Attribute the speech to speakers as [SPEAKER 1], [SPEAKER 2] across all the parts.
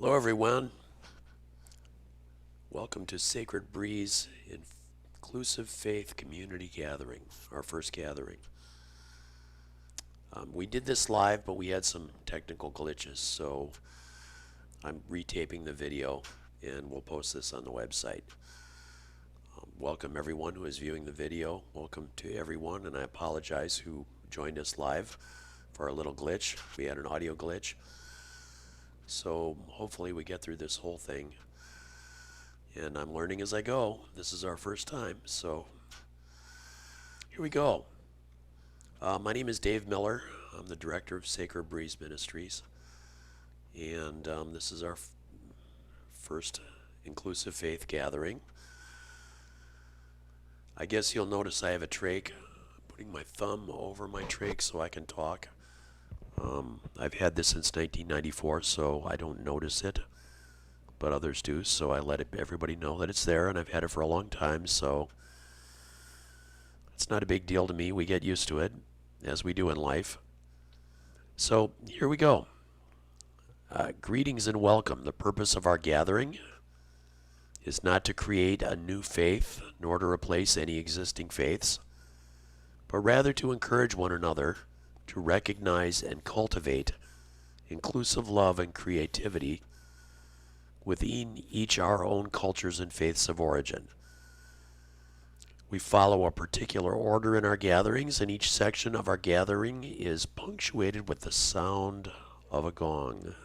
[SPEAKER 1] Hello, everyone. Welcome to Sacred Breeze Inclusive Faith Community Gathering, our first gathering. We did this live, but we had some technical glitches, so I'm retaping the video and we'll post this on the website. Welcome, everyone who is viewing the video. Welcome to everyone, and I apologize who joined us live for our little glitch. We had an audio glitch, so hopefully we get through this whole thing. And I'm learning as I go. This is our first time, so here we go. My name is Dave Miller. I'm the director of Sacred Breeze Ministries, and this is our first inclusive faith gathering. I guess you'll notice I have a trach. I'm putting my thumb over my trach so I can talk. I've had this since 1994, so I don't notice it, but others do, so I let everybody know that it's there, and I've had it for a long time, so it's not a big deal to me. We get used to it, as we do in life. So here we go. Greetings and welcome. The purpose of our gathering is not to create a new faith, nor to replace any existing faiths, but rather to encourage one another to recognize and cultivate inclusive love and creativity within each our own cultures and faiths of origin. We follow a particular order in our gatherings, and each section of our gathering is punctuated with the sound of a gong.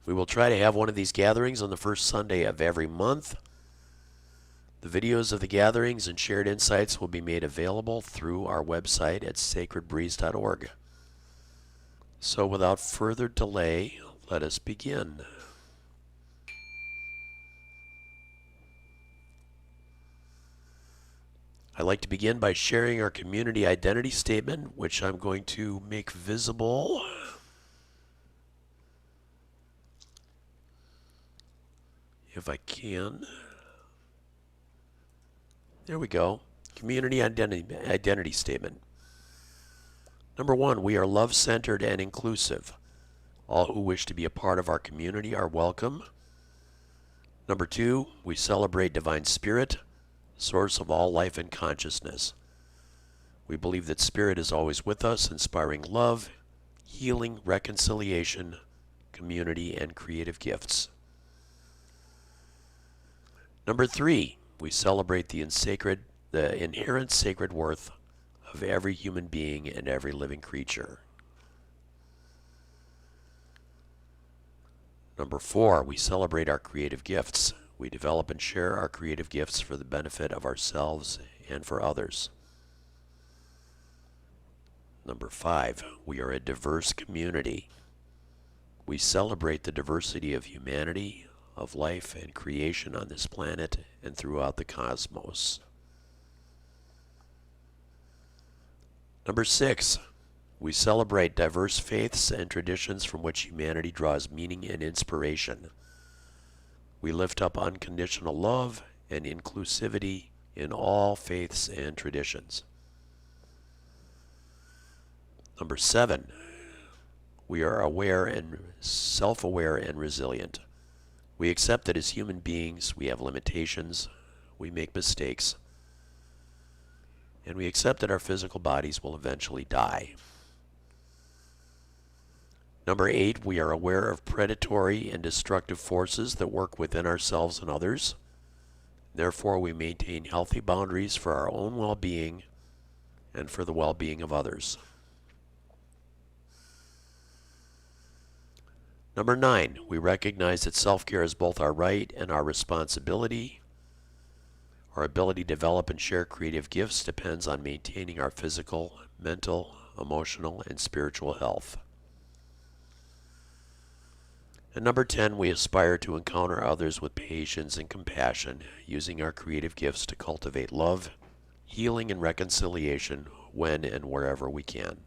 [SPEAKER 1] We will try to have one of these gatherings on the first Sunday of every month. The videos of the gatherings and shared insights will be made available through our website at sacredbreeze.org. So without further delay, let us begin. I'd like to begin by sharing our community identity statement, which I'm going to make visible. If I can. There we go. Community identity statement. Number 1, we are love-centered and inclusive. All who wish to be a part of our community are welcome. Number 2, we celebrate Divine Spirit, source of all life and consciousness. We believe that Spirit is always with us, inspiring love, healing, reconciliation, community, and creative gifts. Number 3, we celebrate the inherent sacred worth of every human being and every living creature. Number 4, we celebrate our creative gifts. We develop and share our creative gifts for the benefit of ourselves and for others. Number 5, we are a diverse community. We celebrate the diversity of humanity, of life and creation on this planet and throughout the cosmos. Number 6, we celebrate diverse faiths and traditions from which humanity draws meaning and inspiration. We lift up unconditional love and inclusivity in all faiths and traditions. Number 7, we are aware and self-aware and resilient. We accept that as human beings we have limitations, we make mistakes, and we accept that our physical bodies will eventually die. Number 8, we are aware of predatory and destructive forces that work within ourselves and others. Therefore, we maintain healthy boundaries for our own well-being and for the well-being of others. Number 9, we recognize that self-care is both our right and our responsibility. Our ability to develop and share creative gifts depends on maintaining our physical, mental, emotional, and spiritual health. And number 10, we aspire to encounter others with patience and compassion, using our creative gifts to cultivate love, healing, and reconciliation when and wherever we can.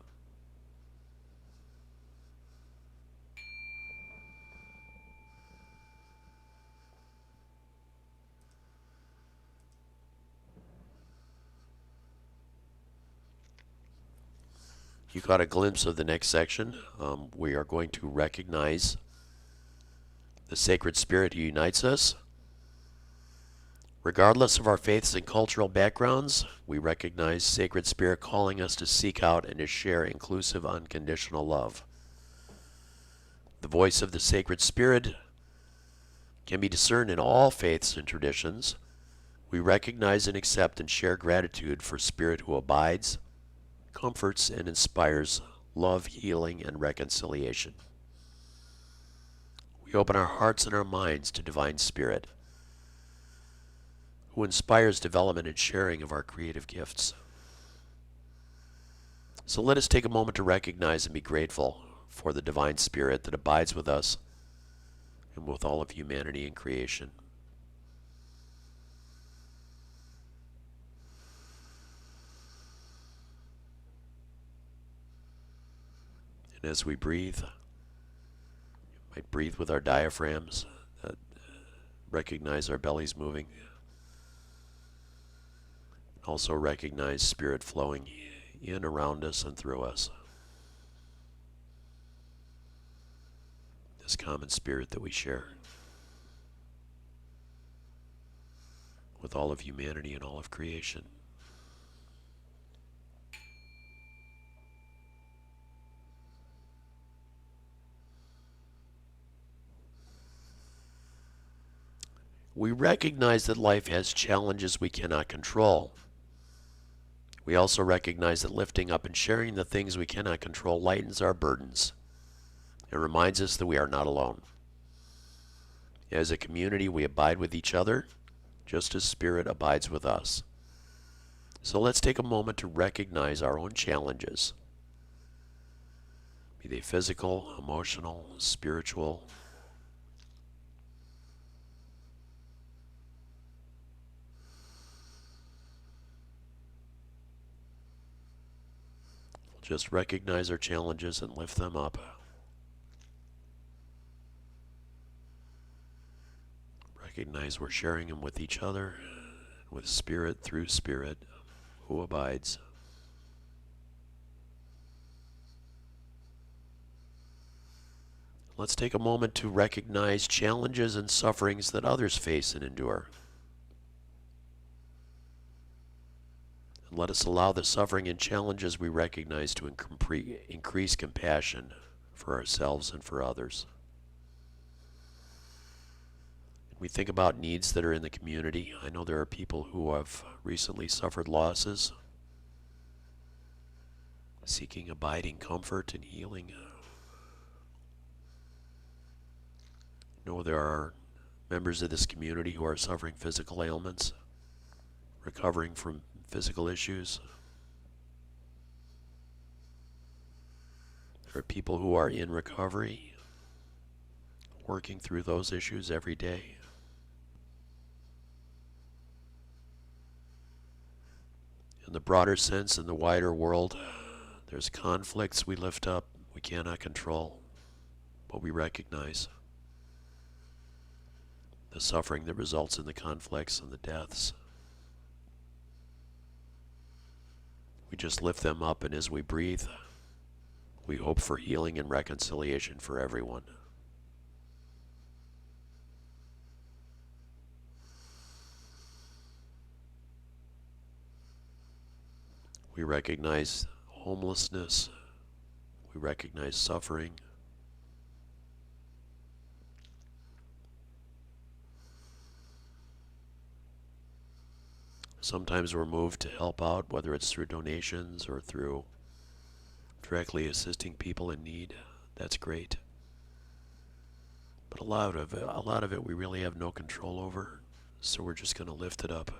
[SPEAKER 1] You got a glimpse of the next section. We are going to recognize the sacred spirit who unites us. Regardless of our faiths and cultural backgrounds, we recognize sacred spirit calling us to seek out and to share inclusive, unconditional love. The voice of the sacred spirit can be discerned in all faiths and traditions. We recognize and accept and share gratitude for spirit who abides, comforts, and inspires love, healing, and reconciliation. We open our hearts and our minds to divine spirit, who inspires development and sharing of our creative gifts. So let us take a moment to recognize and be grateful for the divine spirit that abides with us and with all of humanity and creation. And as we breathe, you might breathe with our diaphragms, recognize our bellies moving. Also recognize spirit flowing in, around us, and through us. This common spirit that we share with all of humanity and all of creation. We recognize that life has challenges we cannot control. We also recognize that lifting up and sharing the things we cannot control lightens our burdens. It reminds us that we are not alone. As a community, we abide with each other, just as Spirit abides with us. So let's take a moment to recognize our own challenges, be they physical, emotional, spiritual. Just recognize our challenges and lift them up. Recognize we're sharing them with each other, with Spirit through Spirit who abides. Let's take a moment to recognize challenges and sufferings that others face and endure. And let us allow the suffering and challenges we recognize to increase compassion for ourselves and for others. We think about needs that are in the community. I know there are people who have recently suffered losses, seeking abiding comfort and healing. I know there are members of this community who are suffering physical ailments, recovering from physical issues. There are people who are in recovery, working through those issues every day. In the broader sense, in the wider world, there's conflicts we lift up, we cannot control, but we recognize the suffering that results in the conflicts and the deaths. We just lift them up, and as we breathe, we hope for healing and reconciliation for everyone. We recognize homelessness. We recognize suffering. Sometimes we're moved to help out, whether it's through donations or through directly assisting people in need. That's great. But a lot of it we really have no control over, so we're just going to lift it up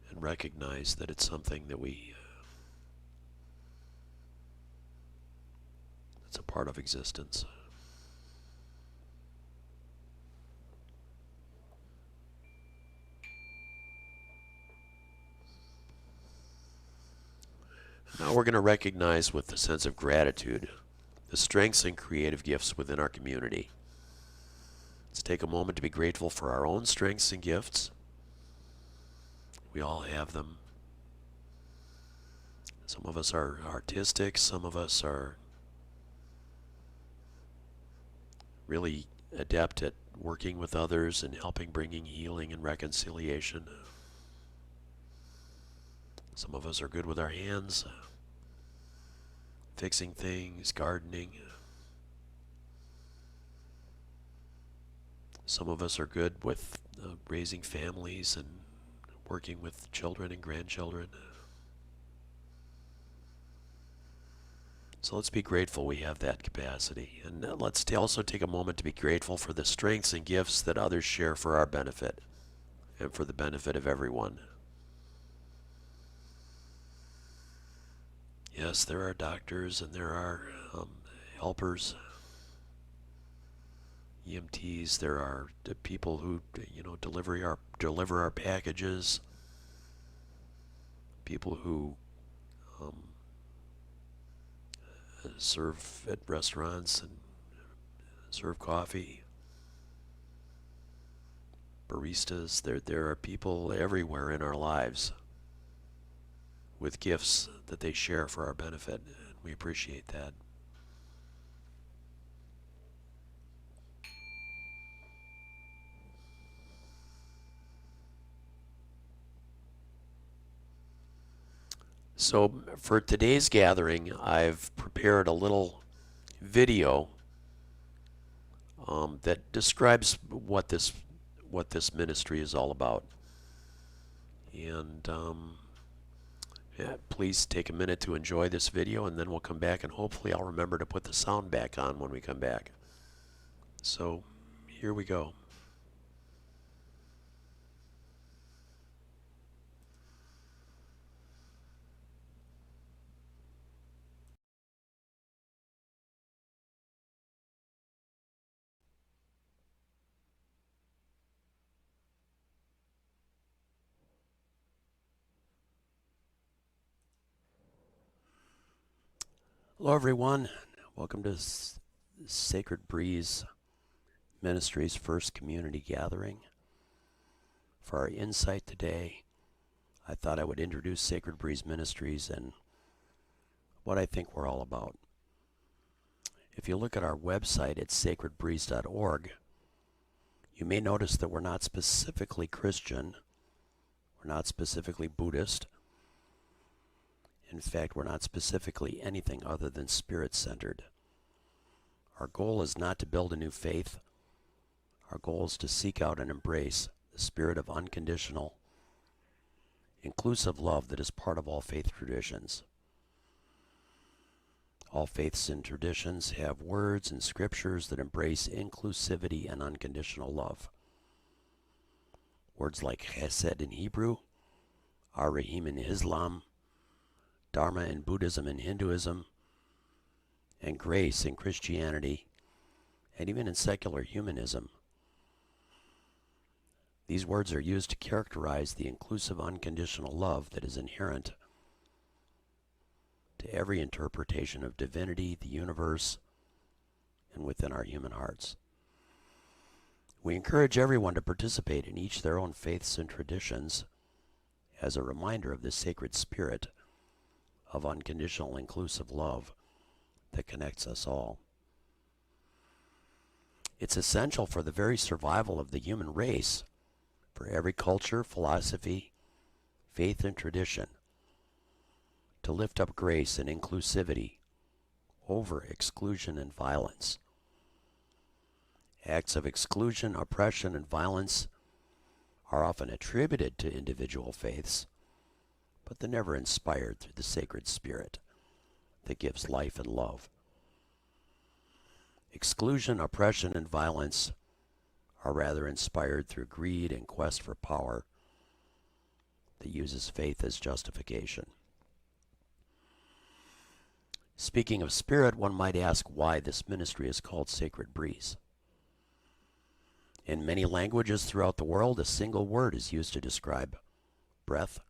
[SPEAKER 1] and recognize that it's something that it's a part of existence. Now we're going to recognize with a sense of gratitude the strengths and creative gifts within our community. Let's take a moment to be grateful for our own strengths and gifts. We all have them. Some of us are artistic, some of us are really adept at working with others and helping bringing healing and reconciliation. Some of us are good with our hands, fixing things, gardening. Some of us are good with raising families and working with children and grandchildren. So let's be grateful we have that capacity. And let's also take a moment to be grateful for the strengths and gifts that others share for our benefit and for the benefit of everyone. Yes, there are doctors and there are helpers, EMTs. There are people who, deliver our packages. People who serve at restaurants and serve coffee. Baristas. There are people everywhere in our lives with gifts that they share for our benefit, and we appreciate that. So for today's gathering, I've prepared a little video that describes what this ministry is all about. And yeah, please take a minute to enjoy this video, and then we'll come back, and hopefully I'll remember to put the sound back on when we come back. So here we go. Hello everyone, welcome to Sacred Breeze Ministries First Community Gathering. For our insight today, I thought I would introduce Sacred Breeze Ministries and what I think we're all about. If you look at our website at sacredbreeze.org, you may notice that we're not specifically Christian, we're not specifically Buddhist. In fact, we're not specifically anything other than spirit-centered. Our goal is not to build a new faith. Our goal is to seek out and embrace the spirit of unconditional, inclusive love that is part of all faith traditions. All faiths and traditions have words and scriptures that embrace inclusivity and unconditional love. Words like chesed in Hebrew, ar-Rahim in Islam, Dharma in Buddhism and Hinduism, and grace in Christianity, and even in secular humanism. These words are used to characterize the inclusive unconditional love that is inherent to every interpretation of divinity, the universe, and within our human hearts. We encourage everyone to participate in each their own faiths and traditions as a reminder of the sacred spirit of unconditional inclusive love that connects us all. It's essential for the very survival of the human race, for every culture, philosophy, faith, and tradition, to lift up grace and inclusivity over exclusion and violence. Acts of exclusion, oppression, and violence are often attributed to individual faiths, but they're never inspired through the sacred spirit that gives life and love. Exclusion, oppression, and violence are rather inspired through greed and quest for power that uses faith as justification. Speaking of spirit, one might ask why this ministry is called Sacred Breeze. In many languages throughout the world, a single word is used to describe breath,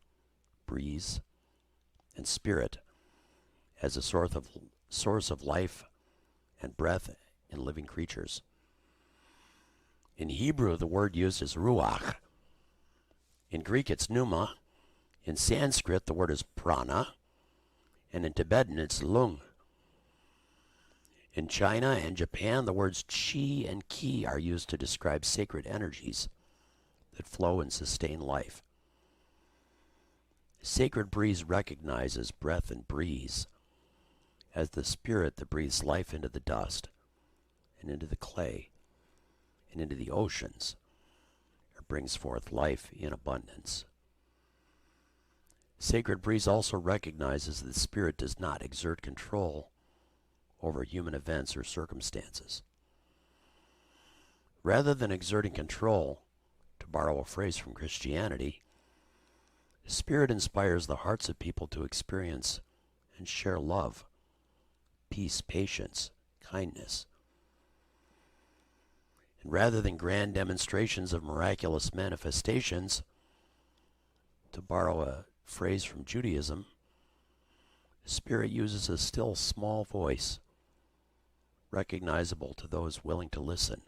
[SPEAKER 1] breeze, and spirit as a source of life and breath in living creatures. In Hebrew, the word used is ruach. In Greek, it's pneuma. In Sanskrit, the word is prana. and in Tibetan it's lung. In China and Japan, the words qi and qi are used to describe sacred energies that flow and sustain life. Sacred breeze recognizes breath and breeze as the spirit that breathes life into the dust and into the clay and into the oceans, or brings forth life in abundance. Sacred breeze also recognizes that the spirit does not exert control over human events or circumstances. Rather than exerting control, to borrow a phrase from Christianity, the Spirit inspires the hearts of people to experience and share love, peace, patience, kindness. And rather than grand demonstrations of miraculous manifestations, to borrow a phrase from Judaism, the Spirit uses a still small voice, recognizable to those willing to listen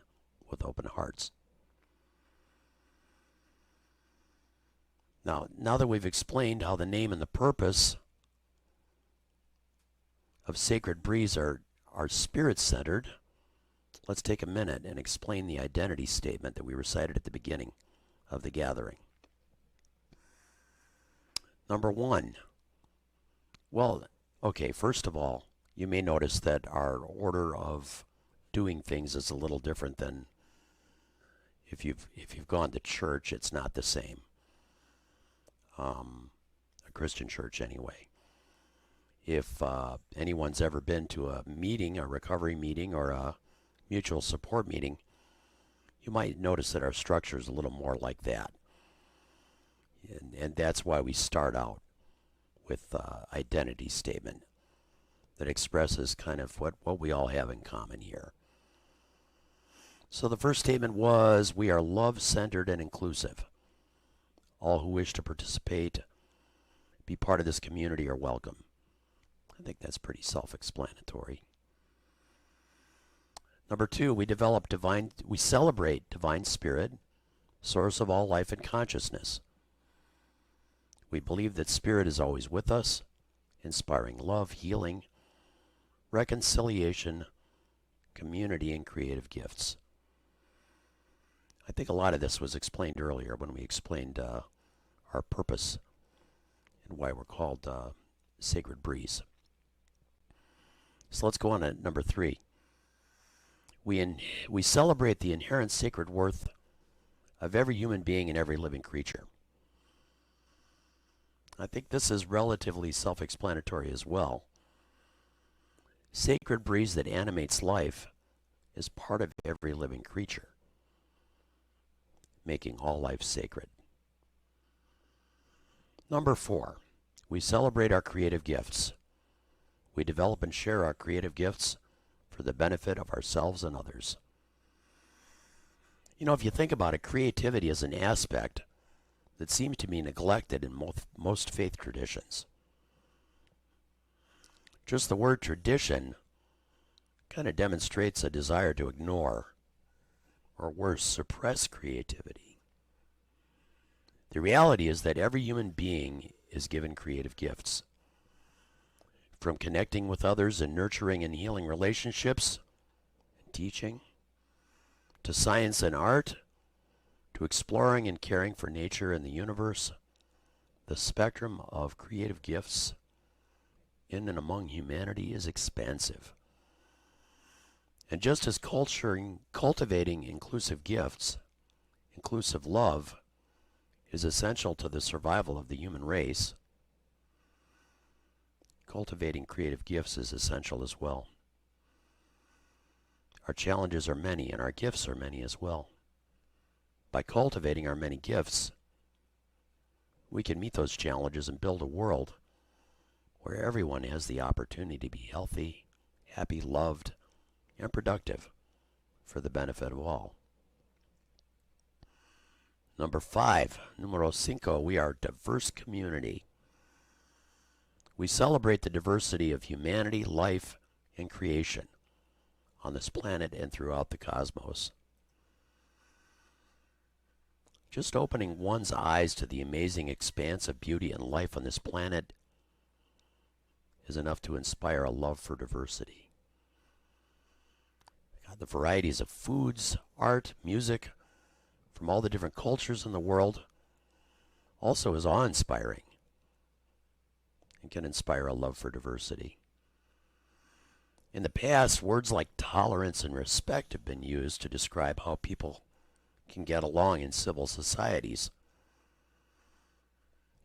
[SPEAKER 1] with open hearts. Now that we've explained how the name and the purpose of Sacred Breeze are spirit-centered, let's take a minute and explain the identity statement that we recited at the beginning of the gathering. Number one, well, okay, first of all, you may notice that our order of doing things is a little different than if you've gone to church. It's not the same. A Christian church anyway. If anyone's ever been to a meeting, a recovery meeting, or a mutual support meeting, you might notice that our structure is a little more like that. And that's why we start out with identity statement that expresses kind of what we all have in common here. So the first statement was, we are love-centered and inclusive. All who wish to participate, be part of this community are welcome. I think that's pretty self-explanatory. Number two, we celebrate divine spirit, source of all life and consciousness. We believe that spirit is always with us, inspiring love, healing, reconciliation, community, and creative gifts. I think a lot of this was explained earlier when we explained our purpose and why we're called Sacred Breeze. So let's go on to number three. We celebrate the inherent sacred worth of every human being and every living creature. I think this is relatively self-explanatory as well. Sacred breeze that animates life is part of every living creature, making all life sacred. Number four, we celebrate our creative gifts. We develop and share our creative gifts for the benefit of ourselves and others. You know, if you think about it, creativity is an aspect that seems to be neglected in most faith traditions. Just the word tradition kind of demonstrates a desire to ignore, or worse, suppress creativity. The reality is that every human being is given creative gifts. From connecting with others and nurturing and healing relationships, and teaching, to science and art, to exploring and caring for nature and the universe, the spectrum of creative gifts in and among humanity is expansive. And just as cultivating inclusive gifts, inclusive love, is essential to the survival of the human race, cultivating creative gifts is essential as well. Our challenges are many, and our gifts are many as well. By cultivating our many gifts, we can meet those challenges and build a world where everyone has the opportunity to be healthy, happy, loved, and productive for the benefit of all. Number five, numero cinco, we are a diverse community. We celebrate the diversity of humanity, life, and creation on this planet and throughout the cosmos. Just opening one's eyes to the amazing expanse of beauty and life on this planet is enough to inspire a love for diversity. God, the varieties of foods, art, music from all the different cultures in the world also is awe-inspiring and can inspire a love for diversity. In the past, words like tolerance and respect have been used to describe how people can get along in civil societies.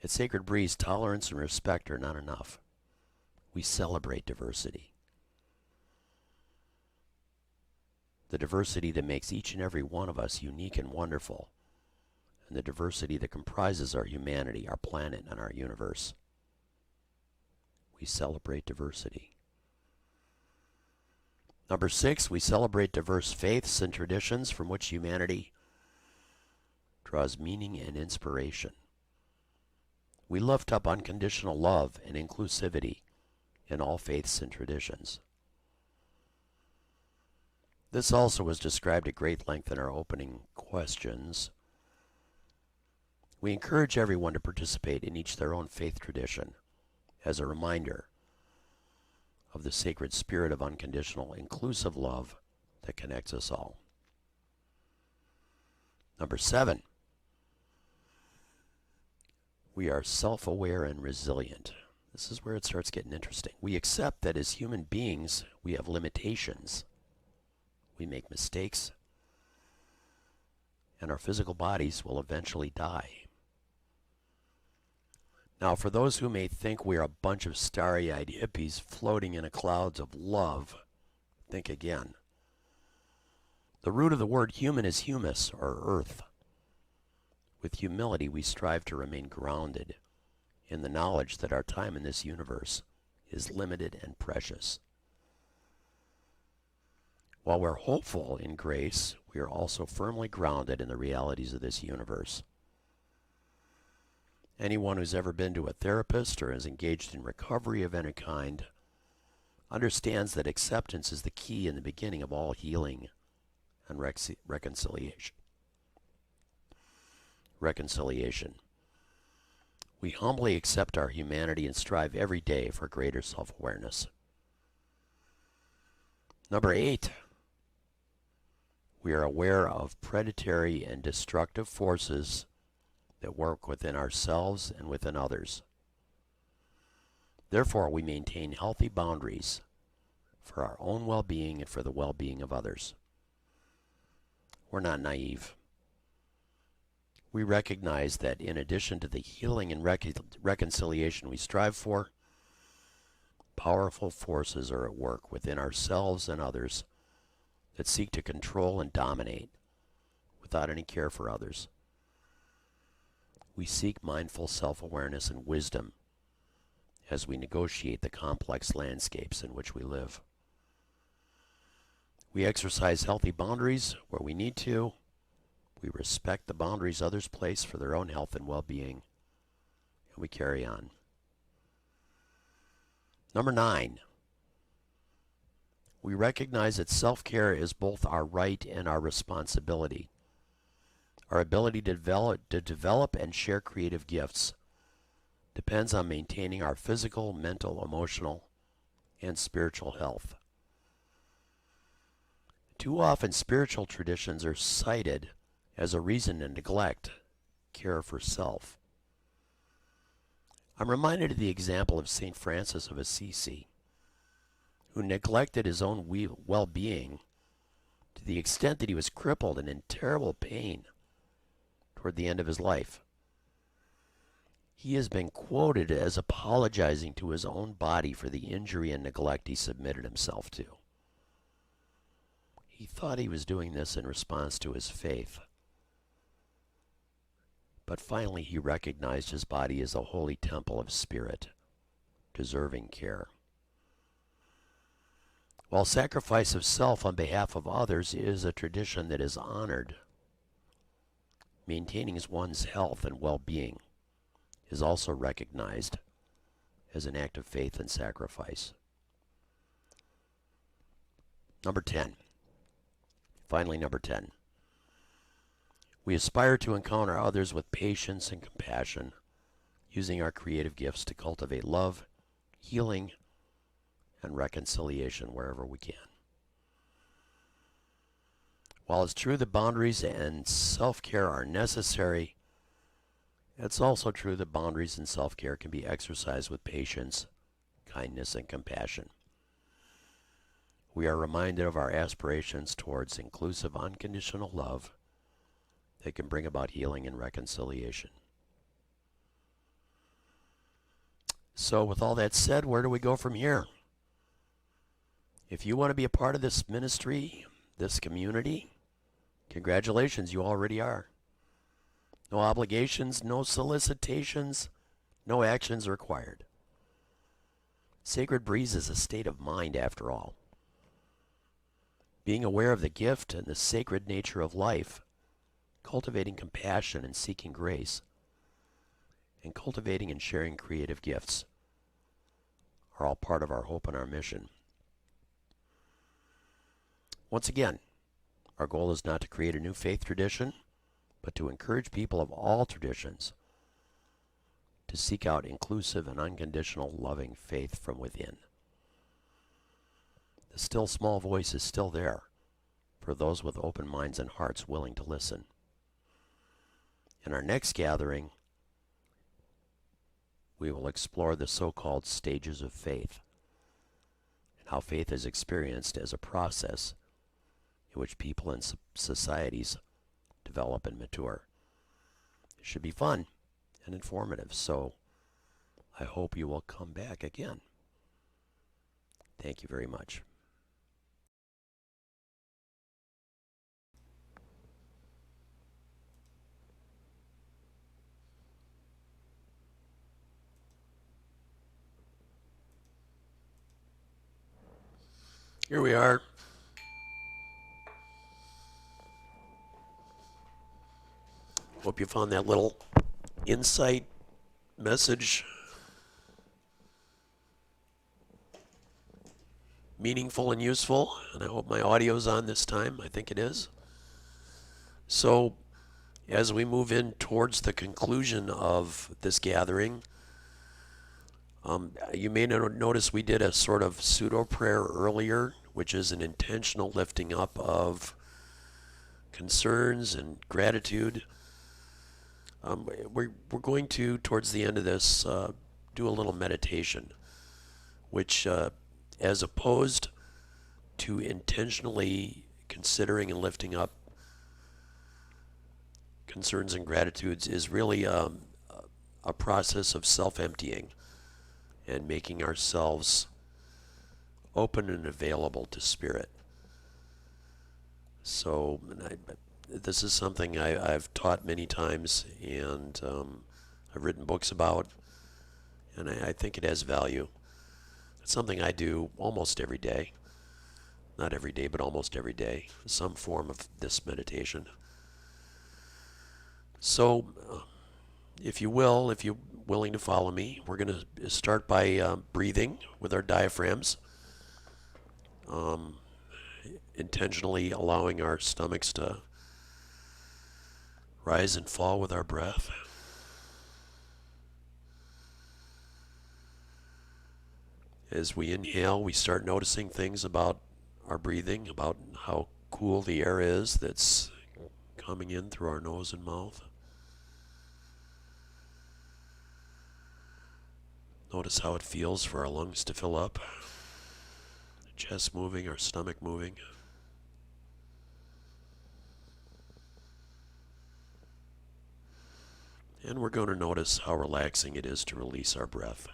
[SPEAKER 1] At Sacred Breeze, tolerance and respect are not enough. We celebrate diversity. The diversity that makes each and every one of us unique and wonderful, and the diversity that comprises our humanity, our planet, and our universe. We celebrate diversity. Number 6, we celebrate diverse faiths and traditions from which humanity draws meaning and inspiration. We lift up unconditional love and inclusivity in all faiths and traditions. This also was described at great length in our opening questions. We encourage everyone to participate in each their own faith tradition as a reminder of the sacred spirit of unconditional, inclusive love that connects us all. Number 7, we are self-aware and resilient. This is where it starts getting interesting. We accept that as human beings, we have limitations. We make mistakes, and our physical bodies will eventually die. Now, for those who may think we're a bunch of starry-eyed hippies floating in a clouds of love, think again. The root of the word human is humus, or earth. With humility, we strive to remain grounded in the knowledge that our time in this universe is limited and precious. While we're hopeful in grace, we are also firmly grounded in the realities of this universe. Anyone who's ever been to a therapist or is engaged in recovery of any kind understands that acceptance is the key in the beginning of all healing and reconciliation. We humbly accept our humanity and strive every day for greater self-awareness. Number 8, we are aware of predatory and destructive forces that work within ourselves and within others. Therefore, we maintain healthy boundaries for our own well-being and for the well-being of others. We're not naive. We recognize that in addition to the healing and reconciliation we strive for, powerful forces are at work within ourselves and others that seek to control and dominate without any care for others. We seek mindful self-awareness and wisdom as we negotiate the complex landscapes in which we live. We exercise healthy boundaries where we need to. We respect the boundaries others place for their own health and well-being, and we carry on. Number 9, we recognize that self-care is both our right and our responsibility. Our ability to develop and share creative gifts depends on maintaining our physical, mental, emotional, and spiritual health. Too often, spiritual traditions are cited as a reason to neglect care for self. I'm reminded of the example of St. Francis of Assisi, who neglected his own well-being to the extent that he was crippled and in terrible pain toward the end of his life. He has been quoted as apologizing to his own body for the injury and neglect he submitted himself to. He thought he was doing this in response to his faith. But finally he recognized his body as a holy temple of spirit, deserving care. While sacrifice of self on behalf of others is a tradition that is honored, maintaining one's health and well-being is also recognized as an act of faith and sacrifice. Number 10. Finally, number 10. We aspire to encounter others with patience and compassion, using our creative gifts to cultivate love, healing, and reconciliation wherever we can. While it's true that boundaries and self-care are necessary, it's also true that boundaries and self-care can be exercised with patience, kindness, and compassion. We are reminded of our aspirations towards inclusive, unconditional love that can bring about healing and reconciliation. So with all that said, where do we go from here? If you want to be a part of this ministry, this community, congratulations, you already are. No obligations, no solicitations, no actions required. Sacred Breeze is a state of mind after all. Being aware of the gift and the sacred nature of life, cultivating compassion and seeking grace, and cultivating and sharing creative gifts are all part of our hope and our mission. Once again, our goal is not to create a new faith tradition, but to encourage people of all traditions to seek out inclusive and unconditional loving faith from within. The still small voice is still there for those with open minds and hearts willing to listen. In our next gathering, we will explore the so-called stages of faith and how faith is experienced as a process in which people and societies develop and mature. It should be fun and informative, so I hope you will come back again. Thank you very much. Here we are. Hope you found that little insight message meaningful and useful, and I hope my audio's on this time. I think it is. So, as we move in towards the conclusion of this gathering, you may notice we did a sort of pseudo prayer earlier, which is an intentional lifting up of concerns and gratitude. We're going to, towards the end of this, do a little meditation, which, as opposed to intentionally considering and lifting up concerns and gratitudes, is really a process of self-emptying and making ourselves open and available to Spirit. So this is something I've taught many times, and I've written books about, and I think it has value. It's something I do almost every day. Not every day, but almost every day. Some form of this meditation. So, if you're willing to follow me, we're going to start by breathing with our diaphragms. Intentionally allowing our stomachs to rise and fall with our breath. As we inhale, we start noticing things about our breathing, about how cool the air is that's coming in through our nose and mouth. Notice how it feels for our lungs to fill up, the chest moving, our stomach moving. And we're going to notice how relaxing it is to release our breath.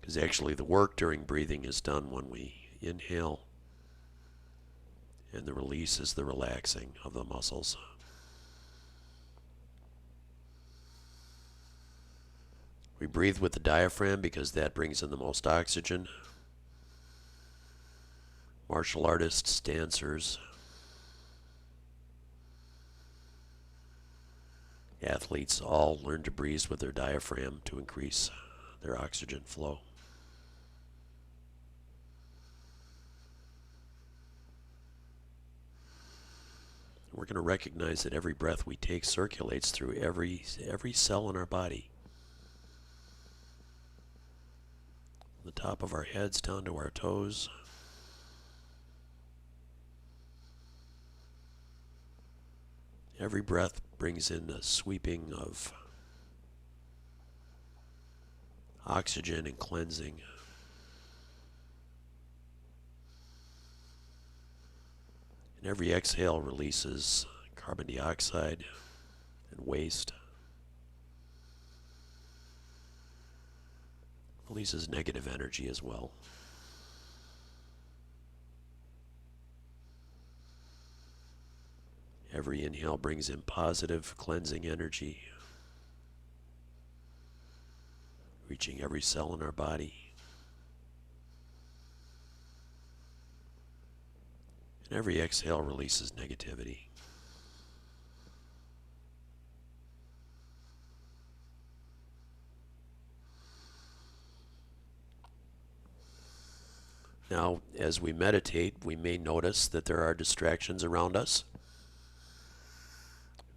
[SPEAKER 1] Because actually the work during breathing is done when we inhale, and the release is the relaxing of the muscles. We breathe with the diaphragm because that brings in the most oxygen. Martial artists, dancers, athletes all learn to breathe with their diaphragm to increase their oxygen flow. We're going to recognize that every breath we take circulates through every cell in our body. the top of our heads down to our toes. Every breath brings in a sweeping of oxygen and cleansing. And every exhale releases carbon dioxide and waste. Releases negative energy as well. Every inhale brings in positive, cleansing energy, reaching every cell in our body. And every exhale releases negativity. Now, as we meditate, we may notice that there are distractions around us.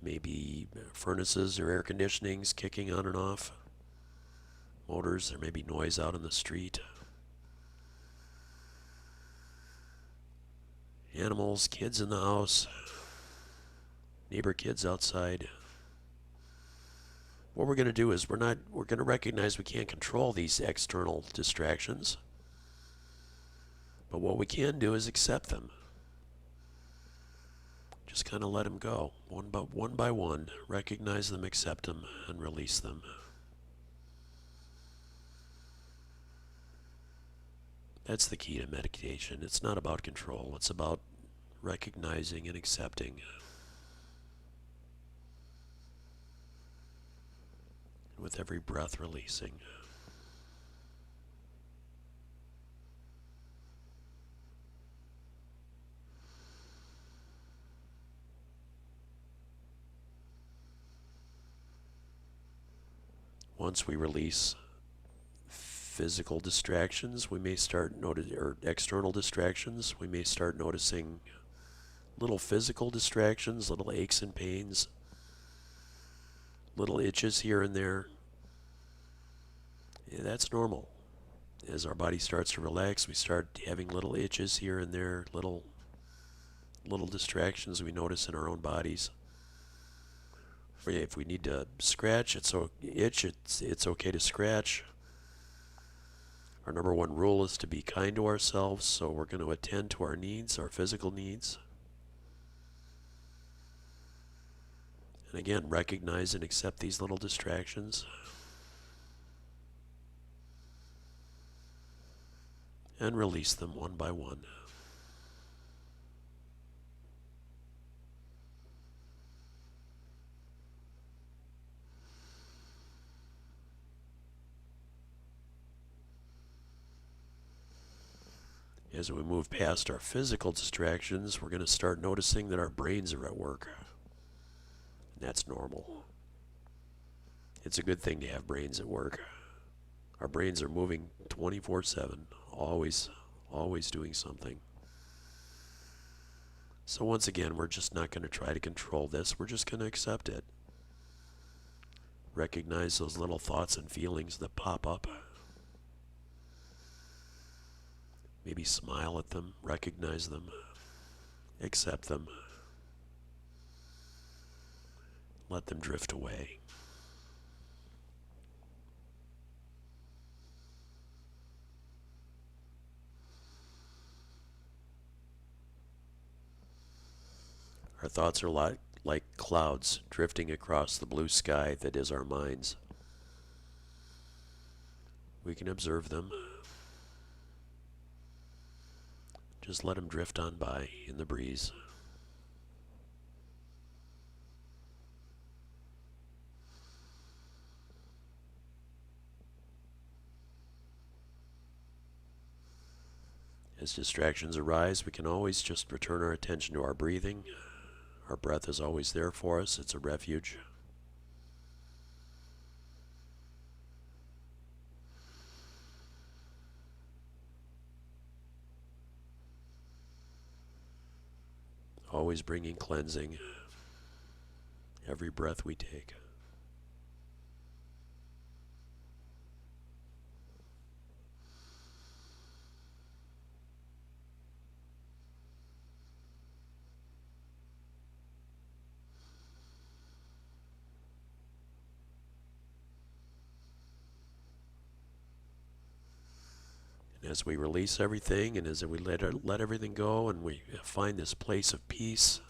[SPEAKER 1] Maybe furnaces or air conditionings kicking on and off. Motors, there may be noise out in the street. Animals, kids in the house, neighbor kids outside. What we're going to do is we're going to recognize we can't control these external distractions. But what we can do is accept them. Just kind of let them go, one by one. Recognize them, accept them, and release them. That's the key to meditation. It's not about control. It's about recognizing and accepting. With every breath, releasing. Once we release physical distractions, we may start or external distractions, we may start noticing little physical distractions, little aches and pains, little itches here and there. Yeah, that's normal. As our body starts to relax, we start having little itches here and there, little distractions we notice in our own bodies. If we need to scratch, it's okay to scratch. Our number one rule is to be kind to ourselves, so we're going to attend to our needs, our physical needs. And again, recognize and accept these little distractions. And release them one by one. As we move past our physical distractions, we're going to start noticing that our brains are at work. And that's normal. It's a good thing to have brains at work. Our brains are moving 24/7, always doing something. So once again, we're just not going to try to control this. We're just going to accept it. Recognize those little thoughts and feelings that pop up. Maybe smile at them, recognize them, accept them, let them drift away. Our thoughts are like clouds drifting across the blue sky that is our minds. We can observe them. Just let them drift on by in the breeze. As distractions arise, we can always just return our attention to our breathing. Our breath is always there for us. It's a refuge. Always bringing cleansing every breath we take. as we release everything and as we let everything go and we find this place of peace,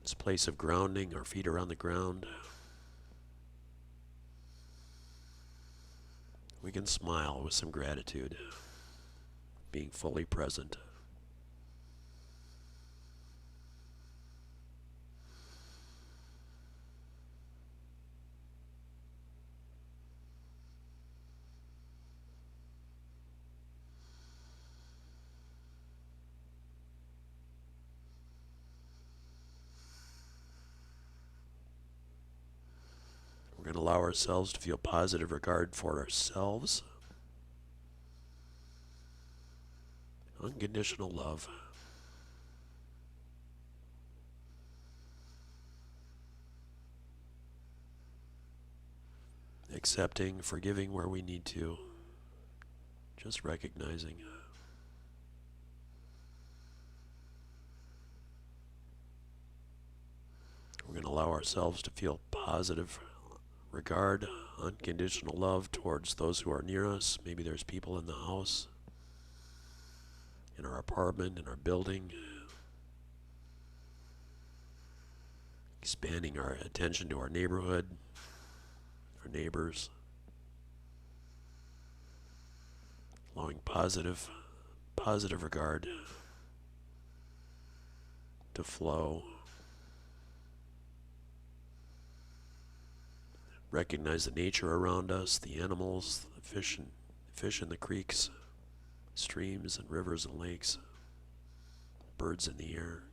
[SPEAKER 1] this place of grounding, our feet are on the ground, we can smile with some gratitude, being fully present. We're going to allow ourselves to feel positive regard for ourselves, unconditional love. Accepting, forgiving where we need to, just recognizing. We're going to allow ourselves to feel positive regard, unconditional love towards those who are near us. Maybe there's people in the house, in our apartment, in our building. Expanding our attention to our neighborhood, our neighbors. Allowing positive regard to flow. Recognize the nature around us, the animals, the fish in the creeks, streams and rivers and lakes, birds in the air,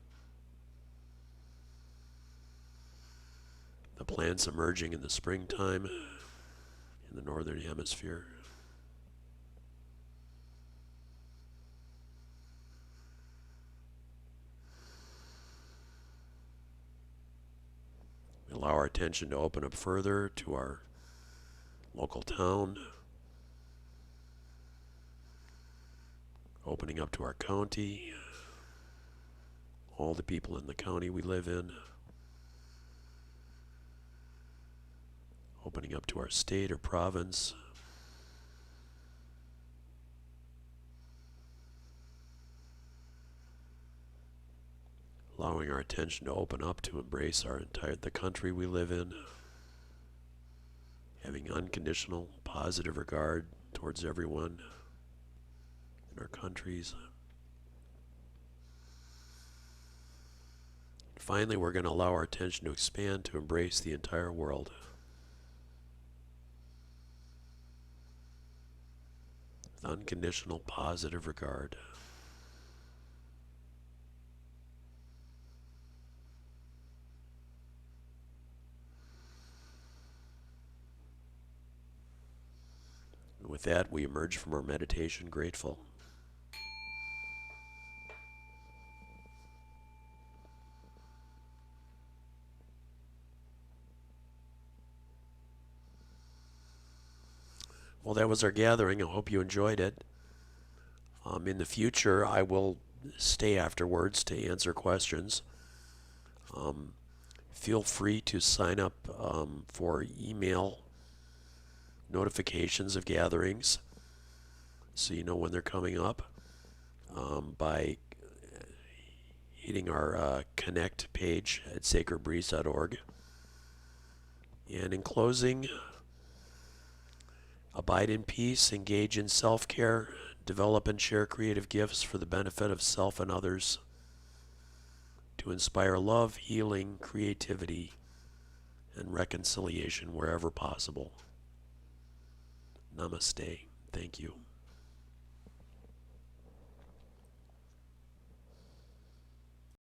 [SPEAKER 1] the plants emerging in the springtime in the northern hemisphere. We allow our attention to open up further to our local town, opening up to our county, all the people in the county we live in, opening up to our state or province, allowing our attention to open up to embrace the country we live in, having unconditional positive regard towards everyone in our countries. Finally, we're going to allow our attention to expand to embrace the entire world. With unconditional positive regard. With that, we emerge from our meditation grateful. Well, that was our gathering. I hope you enjoyed it. In the future, I will stay afterwards to answer questions. Feel free to sign up for email notifications of gatherings so you know when they're coming up by hitting our connect page at sacredbreeze.org. And in closing, abide in peace, engage in self-care, develop and share creative gifts for the benefit of self and others to inspire love, healing, creativity, and reconciliation wherever possible. Namaste. Thank you.